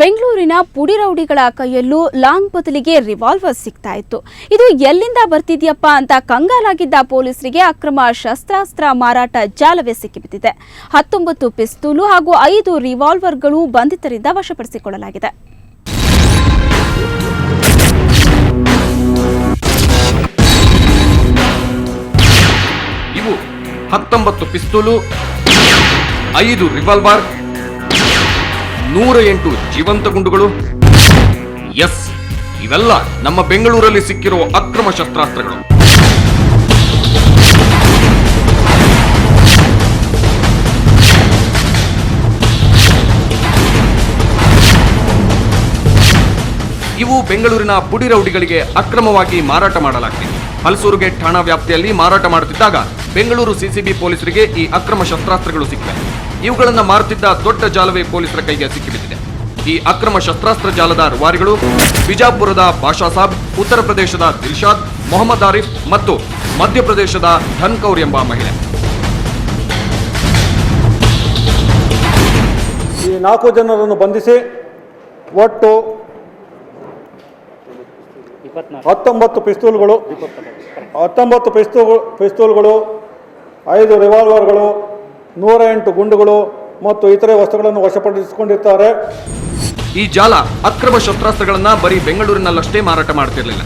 ಬೆಂಗಳೂರಿನ ಪುಡಿ ರೌಡಿಗಳ ಕೈಯಲ್ಲೂ ಲಾಂಗ್ ಬದಲಿಗೆ ರಿವಾಲ್ವರ್ ಸಿಗ್ತಾ ಇತ್ತು. ಇದು ಎಲ್ಲಿಂದ ಬರ್ತಿದ್ಯಪ್ಪ ಅಂತ ಕಂಗಾಲಾಗಿದ್ದ ಪೊಲೀಸರಿಗೆ ಅಕ್ರಮ ಶಸ್ತ್ರಾಸ್ತ್ರ ಮಾರಾಟ ಜಾಲವೇ ಸಿಕ್ಕಿಬಿದ್ದಿದೆ. 19 ಪಿಸ್ತೂಲು ಹಾಗೂ 5 ರಿವಾಲ್ವರ್ಗಳು ಬಂಧಿತರಿಂದ ವಶಪಡಿಸಿಕೊಳ್ಳಲಾಗಿದೆ. ಇವು 19 ಪಿಸ್ತೂಲು, 5 ರಿವಾಲ್ವರ್, 108 ಜೀವಂತ ಗುಂಡುಗಳು. ಎಸ್, ಇವೆಲ್ಲ ನಮ್ಮ ಬೆಂಗಳೂರಲ್ಲಿ ಸಿಕ್ಕಿರುವ ಅಕ್ರಮ ಶಸ್ತ್ರಾಸ್ತ್ರಗಳು. ಇವು ಬೆಂಗಳೂರಿನ ಪುಡಿ ರೌಡಿಗಳಿಗೆ ಅಕ್ರಮವಾಗಿ ಮಾರಾಟ ಮಾಡಲಾಗಿದೆ. ಹಲಸೂರುಗೆ ಠಾಣಾ ವ್ಯಾಪ್ತಿಯಲ್ಲಿ ಮಾರಾಟ ಮಾಡುತ್ತಿದ್ದಾಗ ಬೆಂಗಳೂರು ಸಿಸಿಬಿ ಪೊಲೀಸರಿಗೆ ಈ ಅಕ್ರಮ ಶಸ್ತ್ರಾಸ್ತ್ರಗಳು ಸಿಕ್ಕಿವೆ. ಇವುಗಳನ್ನು ಮಾರುತ್ತಿದ್ದ ದೊಡ್ಡ ಜಾಲವೇ ಪೊಲೀಸರ ಕೈಗೆ ಸಿಕ್ಕಿಬಿದ್ದಿದೆ. ಈ ಅಕ್ರಮ ಶಸ್ತ್ರಾಸ್ತ್ರ ಜಾಲದ ರೂವಾರಿಗಳು ಬಿಜಾಪುರದ ಬಾಷಾ ಸಾಬ್, ಉತ್ತರ ಪ್ರದೇಶದ ದಿಲ್ಶಾದ್, ಮೊಹಮ್ಮದ್ ಆರಿಫ್ ಮತ್ತು ಮಧ್ಯಪ್ರದೇಶದ ಧನ್ಕೌರ್ ಎಂಬ ಮಹಿಳೆ. ಈ 4 ಜನರನ್ನು ಬಂಧಿಸಿ ಒಟ್ಟು 19 ಪಿಸ್ತೂಲ್ಗಳು, 5 ರಿವಾಲ್ವರ್ಗಳು, 108 ಗುಂಡುಗಳು ಮತ್ತು ಇತರೆ ವಸ್ತುಗಳನ್ನು ವಶಪಡಿಸಿಕೊಂಡಿದ್ದಾರೆ. ಈ ಜಾಲ ಅಕ್ರಮ ಶಸ್ತ್ರಾಸ್ತ್ರಗಳನ್ನ ಬರೀ ಬೆಂಗಳೂರಿನಲ್ಲಷ್ಟೇ ಮಾರಾಟ ಮಾಡ್ತಿರ್ಲಿಲ್ಲ.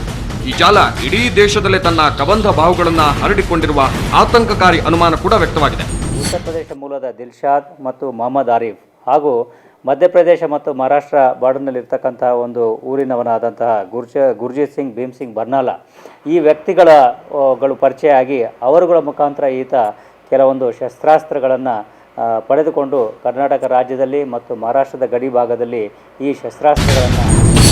ಈ ಜಾಲ ಇಡೀ ದೇಶದಲ್ಲೇ ತನ್ನ ಕಬಂಧ ಬಾಹುಗಳನ್ನ ಹರಡಿಕೊಂಡಿರುವ ಆತಂಕಕಾರಿ ಅನುಮಾನ ಕೂಡ ವ್ಯಕ್ತವಾಗಿದೆ. ಉತ್ತರ ಪ್ರದೇಶ ಮೂಲದ ದಿಲ್ಶಾದ್ ಮತ್ತು ಮೊಹಮ್ಮದ್ ಆರಿಫ್ ಹಾಗೂ ಮಧ್ಯಪ್ರದೇಶ ಮತ್ತು ಮಹಾರಾಷ್ಟ್ರ ಬಾರ್ಡರ್ನಲ್ಲಿರ್ತಕ್ಕಂತಹ ಒಂದು ಊರಿನವನಾದಂತಹ ಗುರ್ಜೀತ್ ಸಿಂಗ್ ಭೀಮ್ ಸಿಂಗ್ ಬರ್ನಾಲಾ ಈ ವ್ಯಕ್ತಿಗಳು ಪರಿಚಯ ಆಗಿ ಅವರುಗಳ ಮುಖಾಂತರ ಈತ ಕೆಲವೊಂದು ಶಸ್ತ್ರಾಸ್ತ್ರಗಳನ್ನು ಪಡೆದುಕೊಂಡು ಕರ್ನಾಟಕ ರಾಜ್ಯದಲ್ಲಿ ಮತ್ತು ಮಹಾರಾಷ್ಟ್ರದ ಗಡಿ ಭಾಗದಲ್ಲಿ ಈ ಶಸ್ತ್ರಾಸ್ತ್ರಗಳನ್ನು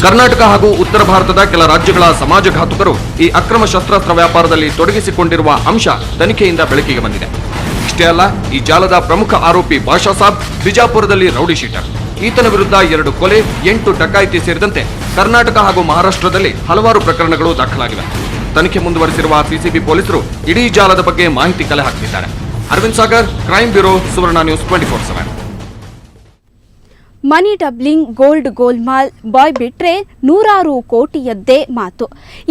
ಕರ್ನಾಟಕ ಹಾಗೂ ಉತ್ತರ ಭಾರತದ ಕೆಲ ರಾಜ್ಯಗಳ ಸಮಾಜಘಾತುಕರು ಈ ಅಕ್ರಮ ಶಸ್ತ್ರಾಸ್ತ್ರ ವ್ಯಾಪಾರದಲ್ಲಿ ತೊಡಗಿಸಿಕೊಂಡಿರುವ ಅಂಶ ತನಿಖೆಯಿಂದ ಬೆಳಕಿಗೆ ಬಂದಿದೆ. ಇಷ್ಟೇ ಅಲ್ಲ, ಈ ಜಾಲದ ಪ್ರಮುಖ ಆರೋಪಿ ಬಾಷಾ ಸಾಬ್ ಬಿಜಾಪುರದಲ್ಲಿ ರೌಡಿ ಶೀಟರ್. ಈತನ ವಿರುದ್ಧ 2 ಕೊಲೆ, 8 ಡಕಾಯಿತಿ ಸೇರಿದಂತೆ ಕರ್ನಾಟಕ ಹಾಗೂ ಮಹಾರಾಷ್ಟ್ರದಲ್ಲಿ ಹಲವಾರು ಪ್ರಕರಣಗಳು ದಾಖಲಾಗಿವೆ. ತನಿಖೆ ಮುಂದುವರೆಸಿರುವ ಸಿಸಿಬಿ ಪೊಲೀಸರು ಇಡೀ ಜಾಲದ ಬಗ್ಗೆ ಮಾಹಿತಿ ಕಲೆ ಹಾಕುತ್ತಿದ್ದಾರೆ. ಅರವಿಂದ್ ಸಾಗರ್, ಕ್ರೈಮ್ ಬ್ಯೂರೋ, ಸುವರ್ಣ ನ್ಯೂಸ್ 24/7. ಮನಿ ಡಬ್ಲಿಂಗ್, ಗೋಲ್ಡ್ ಗೋಲ್ಮಾಲ್ ಬಾಯ್ ಬಿಟ್ರೆ 100 ಕೋಟಿಯದ್ದೇ ಮಾತು.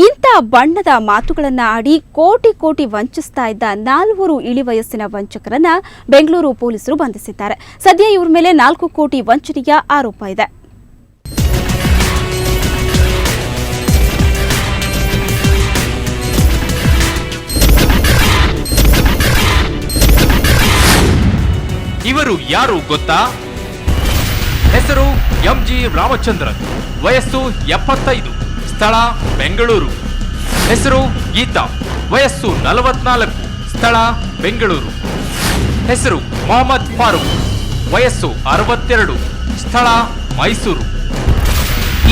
ಇಂಥ ಬಣ್ಣದ ಮಾತುಗಳನ್ನು ಆಡಿ ಕೋಟಿ ವಂಚಿಸ್ತಾ ಇದ್ದ 4 ಇಳಿವಯಸ್ಸಿನ ವಂಚಕರನ್ನ ಬೆಂಗಳೂರು ಪೊಲೀಸರು ಬಂಧಿಸಿದ್ದಾರೆ. ಸದ್ಯ ಇವರ ಮೇಲೆ 4 ಕೋಟಿ ವಂಚನೆಯ ಆರೋಪ ಇದೆ. ಇವರು ಯಾರು ಗೊತ್ತಾ? ಹೆಸರು ಎಂಜಿ ರಾಮಚಂದ್ರನ್, ವಯಸ್ಸು 75, ಸ್ಥಳ ಬೆಂಗಳೂರು. ಹೆಸರು ಗೀತಾ, ವಯಸ್ಸು 44, ಸ್ಥಳ ಬೆಂಗಳೂರು. ಹೆಸರು ಮೊಹಮ್ಮದ್ ಫಾರೂಕ್, ವಯಸ್ಸು 62, ಸ್ಥಳ ಮೈಸೂರು.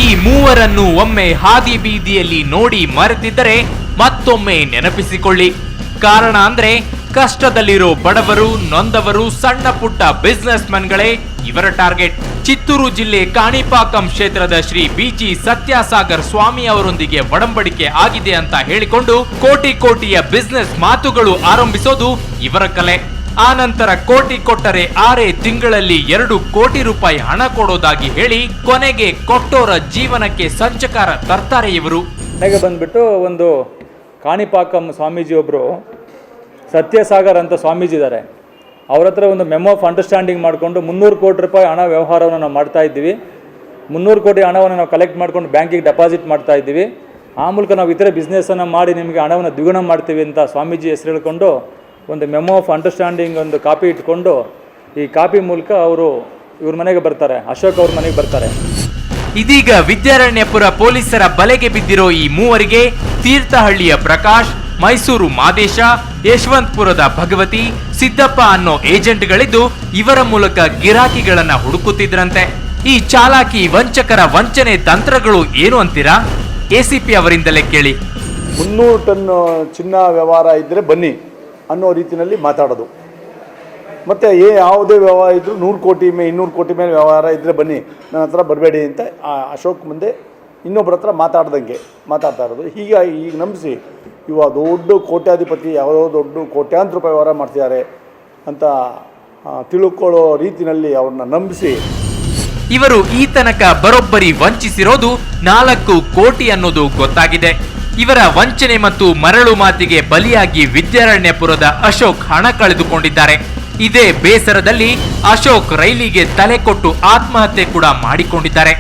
ಈ ಮೂವರನ್ನು ಒಮ್ಮೆ ಹಾದಿ ಬೀದಿಯಲ್ಲಿ ನೋಡಿ ಮರೆತಿದ್ದರೆ ಮತ್ತೊಮ್ಮೆ ನೆನಪಿಸಿಕೊಳ್ಳಿ. ಕಾರಣ ಅಂದ್ರೆ ಕಷ್ಟದಲ್ಲಿರೋ ಬಡವರು, ನೊಂದವರು, ಸಣ್ಣ ಪುಟ್ಟ ಬಿಸ್ನೆಸ್ ಮನ್ಗಳೇ ಇವರ ಟಾರ್ಗೆಟ್. ಚಿತ್ತೂರು ಜಿಲ್ಲೆ ಕಾಣಿಪಾಕಂ ಕ್ಷೇತ್ರದ ಶ್ರೀ ಬಿಜಿ ಸತ್ಯಸಾಗರ್ ಸ್ವಾಮಿ ಅವರೊಂದಿಗೆ ಒಡಂಬಡಿಕೆ ಆಗಿದೆ ಅಂತ ಹೇಳಿಕೊಂಡು ಕೋಟಿಯ ಬಿಸ್ನೆಸ್ ಮಾತುಗಳು ಆರಂಭಿಸೋದು ಇವರ ಕಲೆ. ಆನಂತರ ಕೋಟಿ ಕೊಟ್ಟರೆ 6 ತಿಂಗಳಲ್ಲಿ 2 ಕೋಟಿ ರೂಪಾಯಿ ಹಣ ಕೊಡೋದಾಗಿ ಹೇಳಿ ಕೊನೆಗೆ ಕೊಟ್ಟೋರ ಜೀವನಕ್ಕೆ ಸಂಚಕಾರ ತರ್ತಾರೆ ಇವರು. ಮನೆಗೆ ಬಂದ್ಬಿಟ್ಟು ಒಂದು ಕಾಣಿಪಾಕಂ ಸ್ವಾಮೀಜಿ ಒಬ್ಬರು ಸತ್ಯಸಾಗರ್ ಅಂತ ಸ್ವಾಮೀಜಿ ಇದ್ದಾರೆ. ಅವ್ರ ಹತ್ರ ಒಂದು ಮೆಮೊ ಆಫ್ ಅಂಡರ್ಸ್ಟ್ಯಾಂಡಿಂಗ್ ಮಾಡಿಕೊಂಡು 300 ಕೋಟಿ ರೂಪಾಯಿ ಹಣ ವ್ಯವಹಾರವನ್ನು ನಾವು ಮಾಡ್ತಾ ಇದ್ದೀವಿ. 300 ಕೋಟಿ ಹಣವನ್ನು ನಾವು ಕಲೆಕ್ಟ್ ಮಾಡ್ಕೊಂಡು ಬ್ಯಾಂಕಿಗೆ ಡೆಪಾಸಿಟ್ ಮಾಡ್ತಾ ಇದ್ದೀವಿ. ಆ ಮೂಲಕ ನಾವು ಇತರೆ ಬಿಸ್ನೆಸ್ಸನ್ನು ಮಾಡಿ ನಿಮಗೆ ಹಣವನ್ನು ದ್ವಿಗುಣ ಮಾಡ್ತೀವಿ ಅಂತ ಸ್ವಾಮೀಜಿ ಹೆಸರು ಹೇಳ್ಕೊಂಡು ಒಂದು ಮೆಮೊ ಆಫ್ ಅಂಡರ್ಸ್ಟ್ಯಾಂಡಿಂಗ್ ಒಂದು ಕಾಪಿ ಇಟ್ಕೊಂಡು ಈ ಕಾಪಿ ಮೂಲಕ ಅವರು ಇವ್ರ ಮನೆಗೆ ಬರ್ತಾರೆ, ಅಶೋಕ್ ಅವ್ರ ಮನೆಗೆ ಬರ್ತಾರೆ. ಇದೀಗ ವಿದ್ಯಾರಣ್ಯಪುರ ಪೊಲೀಸರ ಬಲೆಗೆ ಬಿದ್ದಿರೋ ಈ ಮೂವರಿಗೆ ತೀರ್ಥಹಳ್ಳಿಯ ಪ್ರಕಾಶ್, ಮೈಸೂರು ಮಾದೇಶ, ಯಶವಂತಪುರದ ಭಗವತಿ, ಸಿದ್ದಪ್ಪ ಅನ್ನೋ ಏಜೆಂಟ್ಗಳಿದ್ದು ಇವರ ಮೂಲಕ ಗಿರಾಕಿಗಳನ್ನ ಹುಡುಕುತ್ತಿದ್ರಂತೆ. ಈ ಚಾಲಾಕಿ ವಂಚಕರ ವಂಚನೆ ತಂತ್ರಗಳು ಏನು ಅಂತೀರಾ? ಎಸಿಪಿ ಅವರಿಂದಲೇ ಕೇಳಿ. 300 ಟನ್ ಚಿನ್ನ ವ್ಯವಹಾರ ಇದ್ದರೆ ಬನ್ನಿ ಅನ್ನೋ ರೀತಿಯಲ್ಲಿ ಮಾತಾಡೋದು. ಮತ್ತು ಯಾವುದೇ ವ್ಯವಹಾರ ಇದ್ದರೂ 100 ಕೋಟಿ 200 ಕೋಟಿ ಮೇಲೆ ವ್ಯವಹಾರ ಇದ್ದರೆ ಬನ್ನಿ, ನನ್ನ ಹತ್ರ ಬರಬೇಡಿ ಅಂತ ಅಶೋಕ್ ಮುಂದೆ ಇನ್ನೊಬ್ಬರ ಹತ್ರ ಮಾತಾಡ್ತಾ ಇರೋದು. ಈಗ ನಂಬಿಸಿ ಇವಾಗ ದೊಡ್ಡ ಕೋಟ್ಯಾಧಿಪತಿ, ಯಾವುದೋ ದೊಡ್ಡ ಕೋಟ್ಯಾಂತರ ರೂಪಾಯಿ ವ್ಯವಹಾರ ಮಾಡ್ತಿದ್ದಾರೆ ಅಂತ ತಿಳ್ಕೊಳ್ಳೋ ರೀತಿಯಲ್ಲಿ ಅವ್ರನ್ನ ನಂಬಿಸಿ ಇವರು ಈ ತನಕ ಬರೋಬ್ಬರಿ ವಂಚಿಸಿರೋದು 4 ಕೋಟಿ ಅನ್ನೋದು ಗೊತ್ತಾಗಿದೆ. ಇವರ ವಂಚನೆ ಮತ್ತು ಮರಳು ಮಾತಿಗೆ ಬಲಿಯಾಗಿ ವಿದ್ಯಾರಣ್ಯಪುರದ ಅಶೋಕ್ ಹಣ ಕಳೆದುಕೊಂಡಿದ್ದಾರೆ. ಇದೇ ಬೇಸರದಲ್ಲಿ ಅಶೋಕ್ ರೈಲಿಗೆ ತಲೆ ಕೊಟ್ಟು ಆತ್ಮಹತ್ಯೆ ಕೂಡ ಮಾಡಿಕೊಂಡಿದ್ದಾರೆ.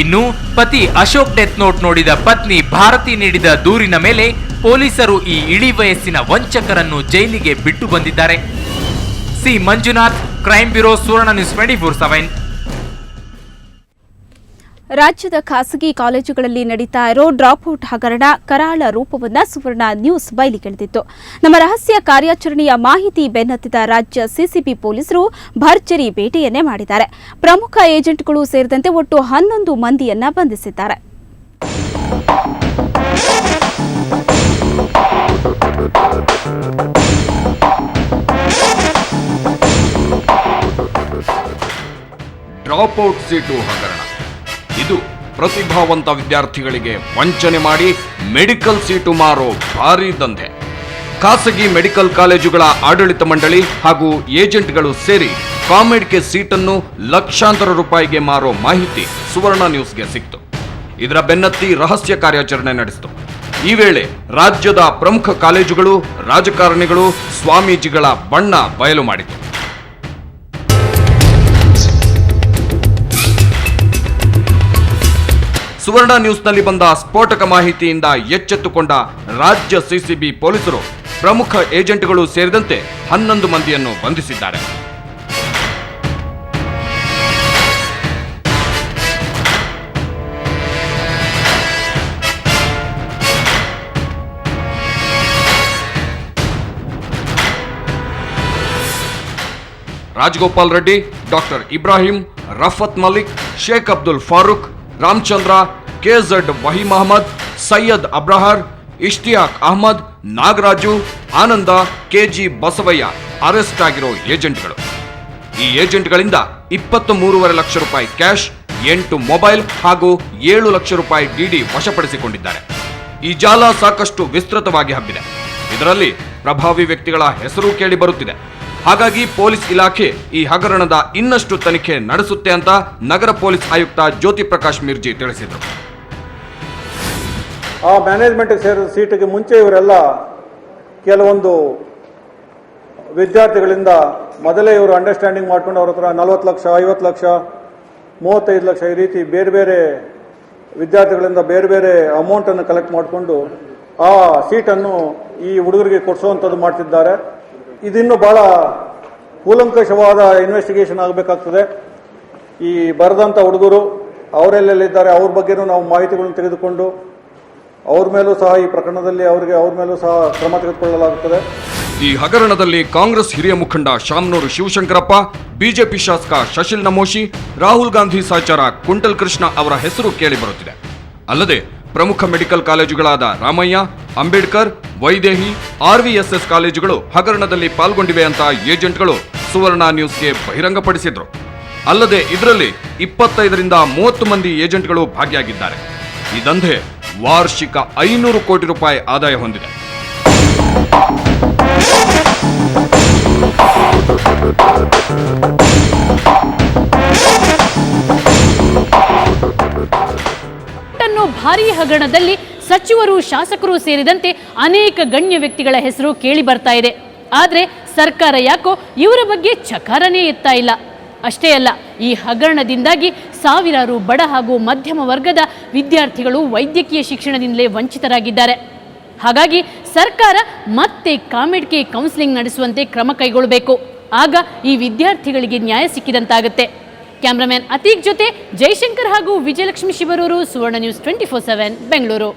ಇನ್ನು ಪತಿ ಅಶೋಕ್ ಡೆತ್ ನೋಟ್ ನೋಡಿದ ಪತ್ನಿ ಭಾರತಿ ನೀಡಿದ ದೂರಿನ ಮೇಲೆ ಪೊಲೀಸರು ಈ ಇಳಿ ವಯಸ್ಸಿನ ವಂಚಕರನ್ನು ಜೈಲಿಗೆ ಬಿಟ್ಟು ಬಂದಿದ್ದಾರೆ. ಸಿ ಮಂಜುನಾಥ್, ಕ್ರೈಮ್ ಬ್ಯೂರೋ, ಸುವರ್ಣ ನ್ಯೂಸ್ 24/7. ರಾಜ್ಯದ ಖಾಸಗಿ ಕಾಲೇಜುಗಳಲ್ಲಿ ನಡೀತಾ ಇರೋ ಡ್ರಾಪ್ಔಟ್ ಹಗರಣ ಕರಾಳ ರೂಪವನ್ನು ಸುವರ್ಣ ನ್ಯೂಸ್ ಬಯಲಿಗೆಳೆದಿತ್ತು. ನಮ್ಮ ರಹಸ್ಯ ಕಾರ್ಯಾಚರಣೆಯ ಮಾಹಿತಿ ಬೆನ್ನತ್ತಿದ ರಾಜ್ಯ ಸಿಸಿಬಿ ಪೊಲೀಸರು ಭರ್ಜರಿ ಬೇಟೆಯನ್ನೇ ಮಾಡಿದ್ದಾರೆ. ಪ್ರಮುಖ ಏಜೆಂಟ್ಗಳು ಸೇರಿದಂತೆ ಒಟ್ಟು 11 ಮಂದಿಯನ್ನ ಬಂಧಿಸಿದ್ದಾರೆ. ಡ್ರಾಪ್ಔಟ್ ಸೀಟು ಹಗರಣ ಇದು ಪ್ರತಿಭಾವಂತ ವಿದ್ಯಾರ್ಥಿಗಳಿಗೆ ವಂಚನೆ ಮಾಡಿ ಮೆಡಿಕಲ್ ಸೀಟು ಮಾರೋ ಭಾರೀ ದಂಧೆ. ಖಾಸಗಿ ಮೆಡಿಕಲ್ ಕಾಲೇಜುಗಳ ಆಡಳಿತ ಮಂಡಳಿ ಹಾಗೂ ಏಜೆಂಟ್ಗಳು ಸೇರಿ ಕಾಮೆಡ್ಗೆ ಸೀಟನ್ನು ಲಕ್ಷಾಂತರ ರೂಪಾಯಿಗೆ ಮಾರೋ ಮಾಹಿತಿ ಸುವರ್ಣ ನ್ಯೂಸ್ಗೆ ಸಿಕ್ತು. ಇದರ ಬೆನ್ನತ್ತಿ ರಹಸ್ಯ ಕಾರ್ಯಾಚರಣೆ ನಡೆಸಿತು. ಈ ವೇಳೆ ರಾಜ್ಯದ ಪ್ರಮುಖ ಕಾಲೇಜುಗಳು, ರಾಜಕಾರಣಿಗಳು, ಸ್ವಾಮೀಜಿಗಳ ಬಣ್ಣ ಬಯಲು ಮಾಡಿತು. ಸುವರ್ಣ ನ್ಯೂಸ್ನಲ್ಲಿ ಬಂದ ಸ್ಫೋಟಕ ಮಾಹಿತಿಯಿಂದ ಎಚ್ಚೆತ್ತುಕೊಂಡ ರಾಜ್ಯ ಸಿಸಿಬಿ ಪೊಲೀಸರು ಪ್ರಮುಖ ಏಜೆಂಟ್ಗಳು ಸೇರಿದಂತೆ 11 ಮಂದಿಯನ್ನು ಬಂಧಿಸಿದ್ದಾರೆ. ರಾಜಗೋಪಾಲ್ ರೆಡ್ಡಿ, ಡಾಕ್ಟರ್ ಇಬ್ರಾಹಿಂ, ರಫತ್ ಮಲಿಕ್, ಶೇಖ್ ಅಬ್ದುಲ್ ಫಾರೂಕ್, ರಾಮಚಂದ್ರ, ಕೆಜೆಡ್ ವಹೀಂ ಅಹಮದ್, ಸೈಯದ್ ಅಬ್ರಹಾರ್, ಇಷ್ತಿಯಾಕ್ ಅಹಮದ್, ನಾಗರಾಜು, ಆನಂದ, ಕೆಜಿ ಬಸವಯ್ಯ ಅರೆಸ್ಟ್ ಆಗಿರೋ ಏಜೆಂಟ್ಗಳು. ಈ ಏಜೆಂಟ್ಗಳಿಂದ 23.5 ಲಕ್ಷ ರೂಪಾಯಿ ಕ್ಯಾಶ್, 8 ಮೊಬೈಲ್ ಹಾಗೂ 7 ಲಕ್ಷ ರೂಪಾಯಿ ಡಿಡಿ ವಶಪಡಿಸಿಕೊಂಡಿದ್ದಾರೆ. ಈ ಜಾಲ ಸಾಕಷ್ಟು ವಿಸ್ತೃತವಾಗಿ ಹಬ್ಬಿದೆ. ಇದರಲ್ಲಿ ಪ್ರಭಾವಿ ವ್ಯಕ್ತಿಗಳ ಹೆಸರು ಕೇಳಿ ಬರುತ್ತಿದೆ. ಹಾಗಾಗಿ ಪೊಲೀಸ್ ಇಲಾಖೆ ಈ ಹಗರಣದ ಇನ್ನಷ್ಟು ತನಿಖೆ ನಡೆಸುತ್ತೆ ಅಂತ ನಗರ ಪೊಲೀಸ್ ಆಯುಕ್ತ ಜ್ಯೋತಿ ಪ್ರಕಾಶ್ ಮಿರ್ಜಿ ತಿಳಿಸಿದರು. ಆ ಮ್ಯಾನೇಜ್ಮೆಂಟ್ಗೆ ಸೇರಿದ ಸೀಟಿಗೆ ಮುಂಚೆ ಇವರೆಲ್ಲ ಕೆಲವೊಂದು ವಿದ್ಯಾರ್ಥಿಗಳಿಂದ ಮೊದಲೇ ಇವರು ಅಂಡರ್ಸ್ಟ್ಯಾಂಡಿಂಗ್ ಮಾಡ್ಕೊಂಡು ಅವ್ರ ಹತ್ರ 40 ಲಕ್ಷ, 50 ಲಕ್ಷ, 35 ಲಕ್ಷ ಈ ರೀತಿ ಬೇರೆ ಬೇರೆ ವಿದ್ಯಾರ್ಥಿಗಳಿಂದ ಬೇರೆ ಬೇರೆ ಅಮೌಂಟನ್ನು ಕಲೆಕ್ಟ್ ಮಾಡಿಕೊಂಡು ಆ ಸೀಟನ್ನು ಈ ಹುಡುಗರಿಗೆ ಕೊಡಿಸುವಂಥದ್ದು ಮಾಡ್ತಿದ್ದಾರೆ. ಇದಿನ್ನು ಬಹಳ ಕೂಲಂಕಷವಾದ ಇನ್ವೆಸ್ಟಿಗೇಷನ್ ಆಗಬೇಕಾಗ್ತದೆ. ಈ ಬರೆದಂಥ ಹುಡುಗರು ಅವರೆಲ್ಲೆಲ್ಲಿದ್ದಾರೆ ಅವ್ರ ಬಗ್ಗೆನೂ ನಾವು ಮಾಹಿತಿಗಳನ್ನು ತೆಗೆದುಕೊಂಡು ಅವ್ರ ಮೇಲೂ ಸಹ ಈ ಪ್ರಕರಣದಲ್ಲಿ ಅವ್ರ ಮೇಲೂ ಸಹ ಕ್ರಮ ತೆಗೆದುಕೊಳ್ಳಲಾಗುತ್ತದೆ. ಈ ಹಗರಣದಲ್ಲಿ ಕಾಂಗ್ರೆಸ್ ಹಿರಿಯ ಮುಖಂಡ ಶಾಮನೂರು ಶಿವಶಂಕರಪ್ಪ, ಬಿಜೆಪಿ ಶಾಸಕ ಶಶಿಲ್ ನಮೋಶಿ, ರಾಹುಲ್ ಗಾಂಧಿ ಸಹಚರ ಕುಂಟಲ್ ಕೃಷ್ಣ ಅವರ ಹೆಸರು ಕೇಳಿ ಬರುತ್ತಿದೆ. ಅಲ್ಲದೆ ಪ್ರಮುಖ ಮೆಡಿಕಲ್ ಕಾಲೇಜುಗಳಾದ ರಾಮಯ್ಯ, ಅಂಬೇಡ್ಕರ್, ವೈದೇಹಿ, ಆರ್ವಿಎಸ್ಎಸ್ ಕಾಲೇಜುಗಳು ಹಗರಣದಲ್ಲಿ ಪಾಲ್ಗೊಂಡಿವೆ ಅಂತ ಏಜೆಂಟ್ಗಳು ಸುವರ್ಣ ನ್ಯೂಸ್ಗೆ ಬಹಿರಂಗಪಡಿಸಿದ್ರು. ಅಲ್ಲದೆ ಇದರಲ್ಲಿ 25ರಿಂದ 30 ಮಂದಿ ಏಜೆಂಟ್ಗಳು ಭಾಗಿಯಾಗಿದ್ದಾರೆ. ಈ ದಂಧೆ ವಾರ್ಷಿಕ 500 ಕೋಟಿ ರೂಪಾಯಿ ಆದಾಯ ಹೊಂದಿದೆ. ಭಾರೀ ಹಗರಣದಲ್ಲಿ ಸಚಿವರು, ಶಾಸಕರು ಸೇರಿದಂತೆ ಅನೇಕ ಗಣ್ಯ ವ್ಯಕ್ತಿಗಳ ಹೆಸರು ಕೇಳಿ ಬರ್ತಾ ಇದೆ. ಆದರೆ ಸರ್ಕಾರ ಯಾಕೋ ಇವರ ಬಗ್ಗೆ ಚಕಾರನೇ ಎತ್ತಾ ಇಲ್ಲ. ಅಷ್ಟೇ ಅಲ್ಲ, ಈ ಹಗರಣದಿಂದಾಗಿ ಸಾವಿರಾರು ಬಡ ಹಾಗೂ ಮಧ್ಯಮ ವರ್ಗದ ವಿದ್ಯಾರ್ಥಿಗಳು ವೈದ್ಯಕೀಯ ಶಿಕ್ಷಣದಿಂದಲೇ ವಂಚಿತರಾಗಿದ್ದಾರೆ. ಹಾಗಾಗಿ ಸರ್ಕಾರ ಮತ್ತೆ ಕಾಮೆಡ್ಗೆ ಕೌನ್ಸಿಲಿಂಗ್ ನಡೆಸುವಂತೆ ಕ್ರಮ ಕೈಗೊಳ್ಳಬೇಕು. ಆಗ ಈ ವಿದ್ಯಾರ್ಥಿಗಳಿಗೆ ನ್ಯಾಯ ಸಿಕ್ಕಿದಂತಾಗುತ್ತೆ. ಕ್ಯಾಮರಾಮನ್ ಅತೀಕ್ ಜೊತೆ ಜಯಶಂಕರ್ ಹಾಗೂ ವಿಜಯಲಕ್ಷ್ಮಿ ಶಿವರೂರು, ಸುವರ್ಣ ನ್ಯೂಸ್ 24/7 ಬೆಂಗಳೂರು.